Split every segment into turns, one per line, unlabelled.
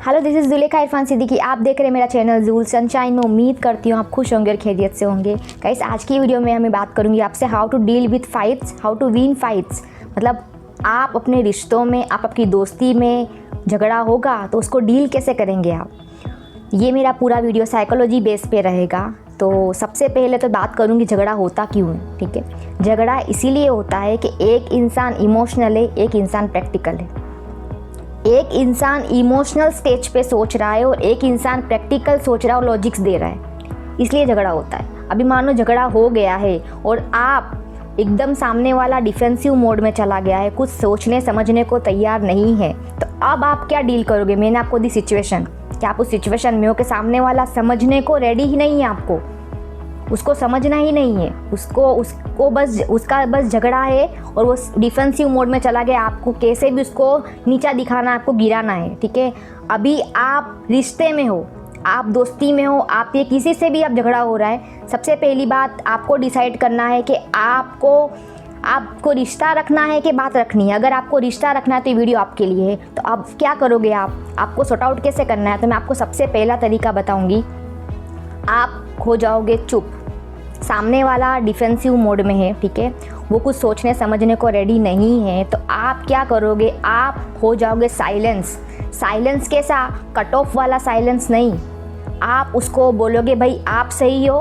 Hello, this is Zulekha Irfan Siddiqui. आप देख रहे हैं मेरा चैनल जूल सनशाइन में। उम्मीद करती हूँ आप खुश होंगे और खैरियत से होंगे। गाइस, आज की वीडियो में हमें बात करूँगी आपसे how to deal with fights, how to win fights. मतलब आप अपने रिश्तों में, आप आपकी दोस्ती में झगड़ा होगा तो उसको डील कैसे करेंगे आप। ये मेरा पूरा वीडियो साइकोलॉजी बेस पे रहेगा। तो सबसे पहले तो बात करूँगी झगड़ा होता क्यों है। ठीक है, झगड़ा इसीलिए होता है कि एक इंसान इमोशनल है, एक इंसान प्रैक्टिकल है। एक इंसान इमोशनल स्टेज पे सोच रहा है और एक इंसान प्रैक्टिकल सोच रहा है और लॉजिक्स दे रहा है, इसलिए झगड़ा होता है। अभी मान लो झगड़ा हो गया है और आप एकदम सामने वाला डिफेंसिव मोड में चला गया है, कुछ सोचने समझने को तैयार नहीं है, तो अब आप क्या डील करोगे। मैंने आपको दी सिचुएशन कि आप उस सिचुएशन में हो कि सामने वाला समझने को रेडी ही नहीं है, आपको उसको समझना ही नहीं है, उसको बस उसका बस झगड़ा है और वो डिफेंसिव मोड में चला गया। आपको कैसे भी उसको नीचा दिखाना, आपको गिराना है। ठीक है, अभी आप रिश्ते में हो, आप दोस्ती में हो, आप ये किसी से भी आप झगड़ा हो रहा है, सबसे पहली बात आपको डिसाइड करना है कि आपको रिश्ता रखना है कि बात रखनी है। अगर आपको रिश्ता रखना है तो ये वीडियो आपके लिए है। तो अब क्या करोगे आपको सॉर्ट आउट कैसे करना है। तो मैं आपको सबसे पहला तरीका बताऊँगी। आप हो जाओगे चुप, सामने वाला डिफेंसिव मोड में है, ठीक है, वो कुछ सोचने समझने को रेडी नहीं है, तो आप क्या करोगे, आप हो जाओगे साइलेंस। साइलेंस कैसा, कट ऑफ वाला साइलेंस नहीं। आप उसको बोलोगे भाई आप सही हो,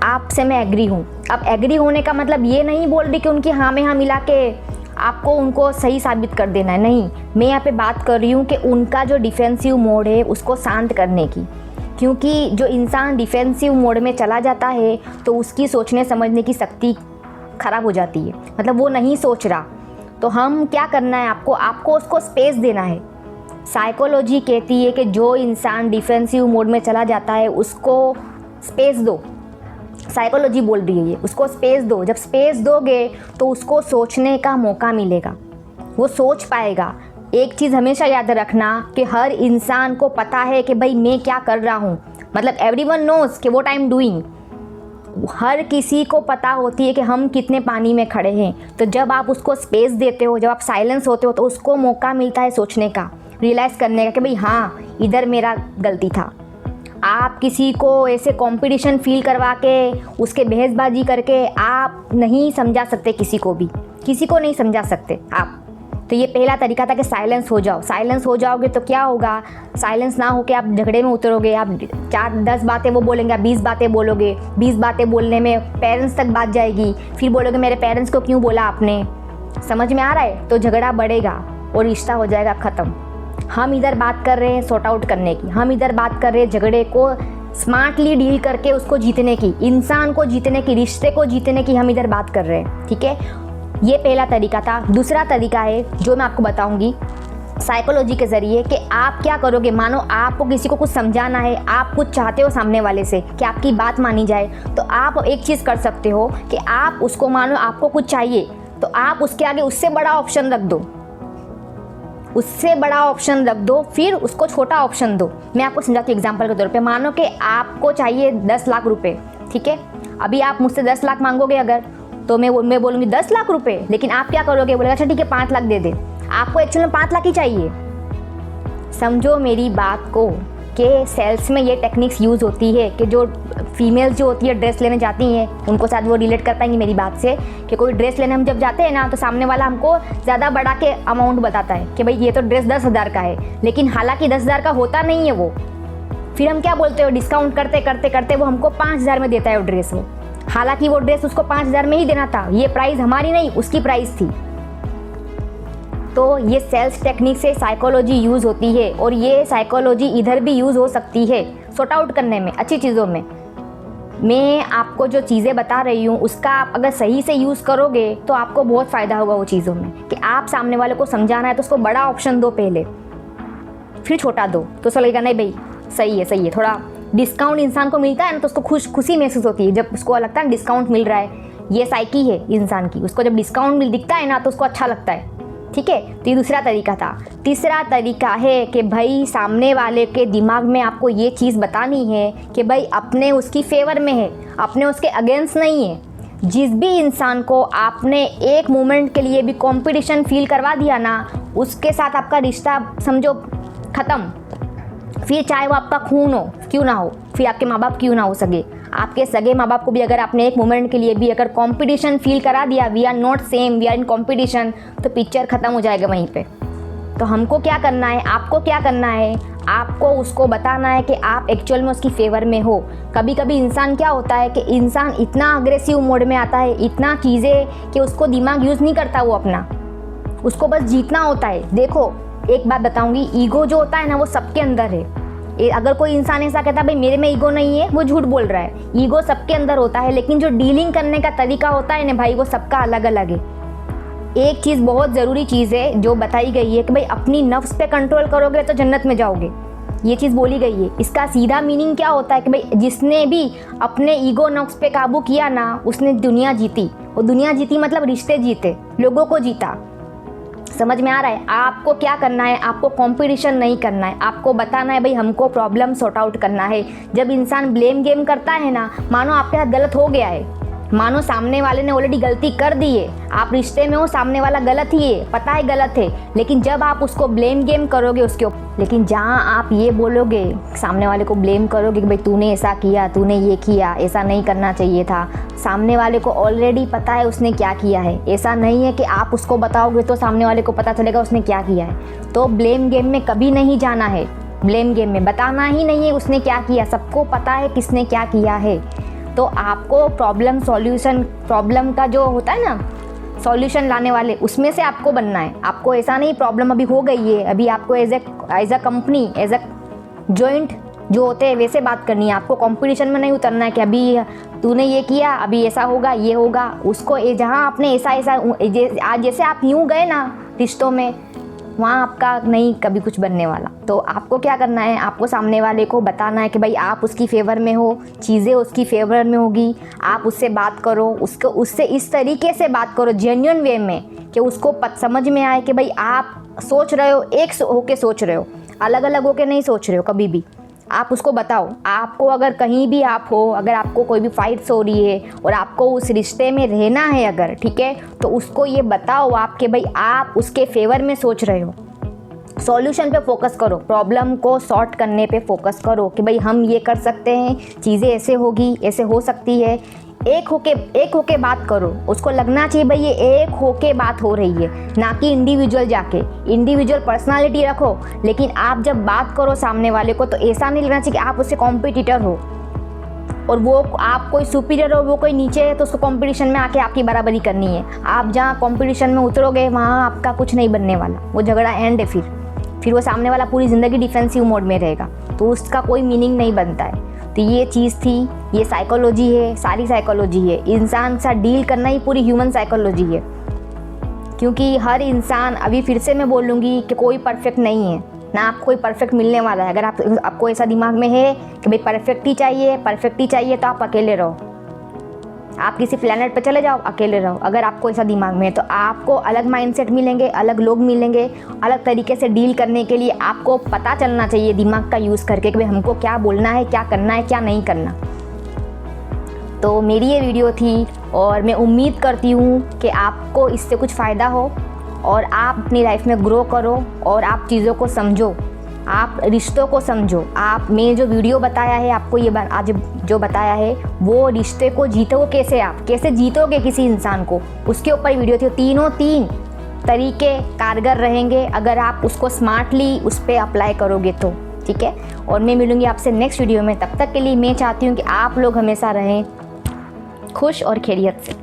आपसे मैं एग्री हूँ। अब एग्री होने का मतलब ये नहीं बोल रही कि उनकी हाँ में हाँ मिला के आपको उनको सही साबित कर देना है, नहीं। मैं यहाँ पे बात कर रही हूँ कि उनका जो डिफेंसिव मोड है उसको शांत करने की। क्योंकि जो इंसान डिफेंसिव मोड में चला जाता है तो उसकी सोचने समझने की शक्ति ख़राब हो जाती है, मतलब वो नहीं सोच रहा। तो हम क्या करना है, आपको उसको स्पेस देना है। साइकोलॉजी कहती है कि जो इंसान डिफेंसिव मोड में चला जाता है उसको स्पेस दो। साइकोलॉजी बोल रही है ये, उसको स्पेस दो। जब स्पेस दोगे तो उसको सोचने का मौका मिलेगा, वो सोच पाएगा। एक चीज़ हमेशा याद रखना कि हर इंसान को पता है कि भाई मैं क्या कर रहा हूँ, मतलब एवरीवन नोज कि व्हाट आई एम डूइंग। हर किसी को पता होती है कि हम कितने पानी में खड़े हैं। तो जब आप उसको स्पेस देते हो, जब आप साइलेंस होते हो, तो उसको मौका मिलता है सोचने का, रियलाइज़ करने का कि भाई हाँ इधर मेरा गलती था। आप किसी को ऐसे कंपटीशन फील करवा के उसके बहसबाजी करके आप नहीं समझा सकते, किसी को नहीं समझा सकते आप। तो ये पहला तरीका था कि साइलेंस हो जाओ। साइलेंस हो जाओगे तो क्या होगा, साइलेंस ना होके आप झगड़े में उतरोगे। आप 4-10 बातें वो बोलेंगे, आप 20 बातें बोलोगे। 20 बातें बोलने में पेरेंट्स तक बात जाएगी, फिर बोलोगे मेरे पेरेंट्स को क्यों बोला आपने। समझ में आ रहा है, तो झगड़ा बढ़ेगा और रिश्ता हो जाएगा ख़त्म। हम इधर बात कर रहे हैं सॉर्ट आउट करने की, हम इधर बात कर रहे हैं झगड़े को स्मार्टली डील करके उसको जीतने की, इंसान को जीतने की, रिश्ते को जीतने की हम इधर बात कर रहे हैं। ठीक है, ये पहला तरीका था। दूसरा तरीका है जो मैं आपको बताऊंगी साइकोलॉजी के ज़रिए कि आप क्या करोगे। मानो आपको किसी को कुछ समझाना है, आप कुछ चाहते हो सामने वाले से कि आपकी बात मानी जाए, तो आप एक चीज़ कर सकते हो कि आप उसको, मानो आपको कुछ चाहिए तो आप उसके आगे उससे बड़ा ऑप्शन रख दो, उससे बड़ा ऑप्शन रख दो, फिर उसको छोटा ऑप्शन दो। मैं आपको समझाती हूँ एग्जाम्पल के तौर पे। मानो कि आपको चाहिए 10 लाख रुपए, ठीक है। अभी आप मुझसे 10 लाख मांगोगे अगर, तो मैं बोलूँगी 10 लाख रुपए, लेकिन आप क्या करोगे, बोलेगा अच्छा ठीक है 5 लाख दे दे। आपको एक्चुअली में 5 लाख ही चाहिए। समझो मेरी बात को कि सेल्स में ये टेक्निक्स यूज़ होती है कि जो फीमेल्स जो होती है ड्रेस लेने जाती हैं, उनको शायद वो रिलेट कर पाएंगी मेरी बात से, कि कोई ड्रेस लेने हम जब जाते हैं ना, तो सामने वाला हमको ज़्यादा बढ़ा के अमाउंट बताता है कि भाई ये तो ड्रेस 10,000 का है, लेकिन हालांकि 10,000 का होता नहीं है वो। फिर हम क्या बोलते हो, डिस्काउंट करते करते करते वो हमको 5,000 में देता है वो ड्रेस। वो हालांकि वो ड्रेस उसको 5,000 में ही देना था, ये प्राइस हमारी नहीं उसकी प्राइस थी। तो ये सेल्स टेक्निक से साइकोलॉजी यूज़ होती है, और ये साइकोलॉजी इधर भी यूज़ हो सकती है सॉर्ट आउट करने में, अच्छी चीज़ों में। मैं आपको जो चीज़ें बता रही हूँ उसका आप अगर सही से यूज़ करोगे तो आपको बहुत फ़ायदा होगा वो चीज़ों में। कि आप सामने वाले को समझाना है तो उसको बड़ा ऑप्शन दो पहले, फिर छोटा दो, तो उसको लगेगा नहीं भाई सही है। थोड़ा डिस्काउंट इंसान को मिलता है ना तो उसको खुशी महसूस होती है, जब उसको लगता है डिस्काउंट मिल रहा है। ये साइकी है इंसान की, उसको जब डिस्काउंट दिखता है ना तो उसको अच्छा लगता है। ठीक है, तो ये दूसरा तरीका था। तीसरा तरीका है कि भाई सामने वाले के दिमाग में आपको ये चीज़ बतानी है कि भाई अपने उसकी फेवर में है, अपने उसके अगेंस्ट नहीं है। जिस भी इंसान को आपने एक मोमेंट के लिए भी कंपटीशन फील करवा दिया ना, उसके साथ आपका रिश्ता समझो ख़त्म। फिर चाहे वो आपका खून हो क्यों ना हो, फिर आपके माँ बाप क्यों ना हो सगे, आपके सगे माँ बाप को भी अगर आपने एक मोमेंट के लिए भी अगर कंपटीशन फील करा दिया, we are not same, we are in competition, तो पिक्चर ख़त्म हो जाएगा वहीं पे। तो हमको क्या करना है, आपको क्या करना है, आपको उसको बताना है कि आप एक्चुअल में उसकी फेवर में हो। कभी कभी इंसान क्या होता है कि इंसान इतना अग्रेसिव मोड में आता है, इतना चीज़ें कि उसको दिमाग यूज़ नहीं करता वो अपना, उसको बस जीतना होता है। देखो एक बात बताऊंगी, ईगो जो होता है ना वो सबके अंदर है। अगर कोई इंसान ऐसा कहता है भाई मेरे में ईगो नहीं है, वो झूठ बोल रहा है। ईगो सबके अंदर होता है, लेकिन जो डीलिंग करने का तरीका होता है ना भाई, वो सबका अलग अलग है। एक चीज़ बहुत ज़रूरी चीज़ है जो बताई गई है कि भाई अपनी नफ्स पे कंट्रोल करोगे तो जन्नत में जाओगे, ये चीज़ बोली गई है। इसका सीधा मीनिंग क्या होता है कि भाई जिसने भी अपने ईगो नफ्स पे काबू किया ना, उसने दुनिया जीती। वो दुनिया जीती मतलब रिश्ते जीते, लोगों को जीता। समझ में आ रहा है? आपको क्या करना है, आपको कंपटीशन नहीं करना है, आपको बताना है भाई हमको प्रॉब्लम सॉर्ट आउट करना है। जब इंसान ब्लेम गेम करता है ना, मानो आपके साथ गलत हो गया है, मानो सामने वाले ने ऑलरेडी गलती कर दी है, आप रिश्ते में हो, सामने वाला गलत ही है, पता है गलत है, लेकिन जब आप उसको ब्लेम गेम करोगे उसके ऊपर, लेकिन जहाँ आप ये बोलोगे सामने वाले को ब्लेम करोगे कि भाई तूने ऐसा किया, तूने ये किया, ऐसा नहीं करना चाहिए था, सामने वाले को ऑलरेडी पता है उसने क्या किया है। ऐसा नहीं है कि आप उसको बताओगे तो सामने वाले को पता चलेगा उसने क्या किया है। तो ब्लेम गेम में कभी नहीं जाना है, ब्लेम गेम में बताना ही नहीं है उसने क्या किया, सबको पता है किसने क्या किया है। तो आपको प्रॉब्लम सॉल्यूशन, प्रॉब्लम का जो होता है ना सॉल्यूशन लाने वाले, उसमें से आपको बनना है। आपको ऐसा नहीं प्रॉब्लम अभी हो गई है, अभी आपको as a company, as a joint जो होते हैं वैसे बात करनी है। आपको कंपटीशन में नहीं उतरना है कि अभी तूने ये किया, अभी ऐसा होगा, ये होगा, उसको जहाँ आपने ऐसा आज जैसे आप यूँ गए ना रिश्तों में, वहाँ आपका नहीं कभी कुछ बनने वाला। तो आपको क्या करना है, आपको सामने वाले को बताना है कि भाई आप उसकी फेवर में हो, चीज़ें उसकी फेवर में होगी, आप उससे बात करो, उससे इस तरीके से बात करो जेन्युइन वे में कि उसको समझ में आए कि भाई आप सोच रहे हो, एक होके सोच रहे हो, अलग अलग होके नहीं सोच रहे हो कभी भी। आप उसको बताओ, आपको अगर कहीं भी आप हो, अगर आपको कोई भी फाइट्स हो रही है और आपको उस रिश्ते में रहना है अगर, ठीक है, तो उसको ये बताओ आप कि भाई आप उसके फेवर में सोच रहे हो। सॉल्यूशन पे फोकस करो, प्रॉब्लम को सॉर्ट करने पे फोकस करो कि भाई हम ये कर सकते हैं, चीज़ें ऐसे होगी, ऐसे हो सकती है। एक होके बात करो, उसको लगना चाहिए भाई ये एक होके बात हो रही है, ना कि इंडिविजुअल जाके। इंडिविजुअल पर्सनालिटी रखो, लेकिन आप जब बात करो सामने वाले को तो ऐसा नहीं लगना चाहिए कि आप उससे कॉम्पिटिटर हो और वो आप कोई सुपीरियर हो, वो कोई नीचे है, तो उसको कंपटीशन में आके आपकी बराबरी करनी है। आप जहाँ कंपटीशन में उतरोगे वहाँ आपका कुछ नहीं बनने वाला, वो झगड़ा एंड है। फिर वो सामने वाला पूरी ज़िंदगी डिफेंसिव मोड में रहेगा, तो उसका कोई मीनिंग नहीं बनता है। तो ये चीज़ थी, ये साइकोलॉजी है, सारी साइकोलॉजी है। इंसान से डील करना ही पूरी ह्यूमन साइकोलॉजी है, क्योंकि हर इंसान, अभी फिर से मैं बोलूँगी कि कोई परफेक्ट नहीं है, ना आपको कोई परफेक्ट मिलने वाला है। अगर आपको ऐसा दिमाग में है कि भाई परफेक्ट ही चाहिए तो आप अकेले रहो, आप किसी प्लेनेट पर चले जाओ, अकेले रहो। अगर आपको ऐसा दिमाग में है तो आपको अलग माइंडसेट मिलेंगे, अलग लोग मिलेंगे, अलग तरीके से डील करने के लिए आपको पता चलना चाहिए दिमाग का यूज़ करके कि भाई हमको क्या बोलना है, क्या करना है, क्या नहीं करना। तो मेरी ये वीडियो थी और मैं उम्मीद करती हूँ कि आपको इससे कुछ फ़ायदा हो और आप अपनी लाइफ में ग्रो करो और आप चीज़ों को समझो, आप रिश्तों को समझो। आप मैं जो वीडियो बताया है आपको, ये आज जो बताया है वो रिश्ते को जीतोगे कैसे, आप कैसे जीतोगे किसी इंसान को, उसके ऊपर वीडियो थी। तीन तरीके कारगर रहेंगे अगर आप उसको स्मार्टली उस पर अप्लाई करोगे तो, ठीक है। और मैं मिलूँगी आपसे नेक्स्ट वीडियो में। तब तक के लिए मैं चाहती हूँ कि आप लोग हमेशा रहें खुश और खैरियत से।